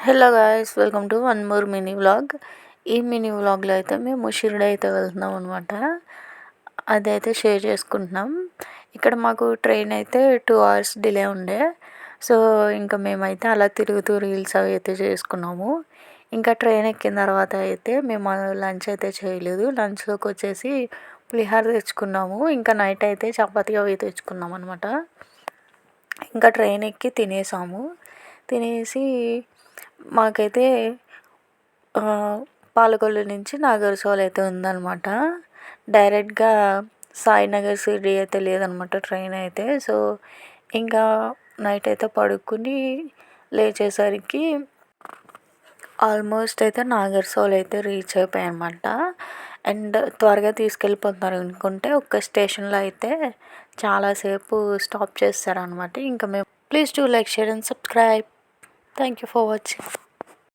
Hello guys, welcome to one more mini vlog. ఈ mini వ్లాగ్లో అయితే మేము షిరిడి అయితే వెళ్తున్నాం అనమాట. అదైతే షేర్ చేసుకుంటున్నాం. ఇక్కడ మాకు ట్రైన్ అయితే 2 hours డిలే ఉండే. సో ఇంకా మేమైతే అలా తిరుగుతూ రీల్స్ అవి అయితే చేసుకున్నాము. ఇంకా ట్రైన్ ఎక్కిన తర్వాత అయితే మేము లంచ్ అయితే చేయలేదు. లంచ్లోకి వచ్చేసి పులిహోర తెచ్చుకున్నాము. ఇంకా నైట్ అయితే చపాతీ అవి తెచ్చుకున్నాం అనమాట. ఇంకా ట్రైన్ ఎక్కి తినేసి మాకైతే పాలకొల్లు నుంచి నాగర్సోల్ అయితే ఉందన్నమాట. డైరెక్ట్గా సాయినగర్ షిరిడి అయితే లేదనమాట ట్రైన్ అయితే. సో ఇంకా నైట్ అయితే పడుకుని లేచేసరికి ఆల్మోస్ట్ అయితే నాగర్సోల్ అయితే రీచ్ అయిపోయాయి అనమాట. అండ్ త్వరగా తీసుకెళ్ళిపోతున్నారు అనుకుంటే ఒక్క స్టేషన్లో అయితే చాలాసేపు స్టాప్ చేస్తారనమాట. ఇంకా మేము please do like, share and subscribe. Thank you for watching.